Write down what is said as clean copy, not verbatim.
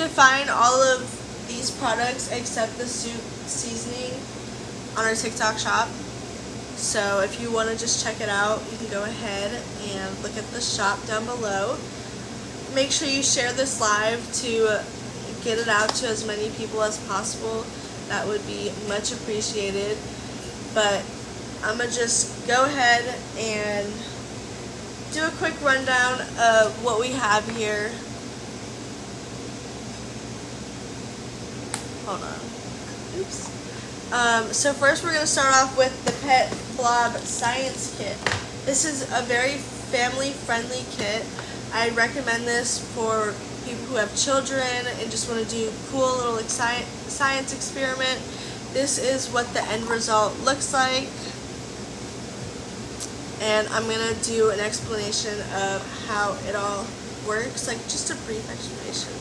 can find all of these products except the soup seasoning on our TikTok shop. So if you want to just check it out, you can go ahead and look at the shop down below. Make sure you share this live to get it out to as many people as possible. That would be much appreciated. But I'm going to just go ahead and do a quick rundown of what we have here. Hold on. Oops. So first we're going to start off with the Pet Blob Science Kit. This is a very family-friendly kit. I recommend this for people who have children and just want to do cool little science experiment. This is what the end result looks like. And I'm going to do an explanation of how it all works, like just a brief explanation.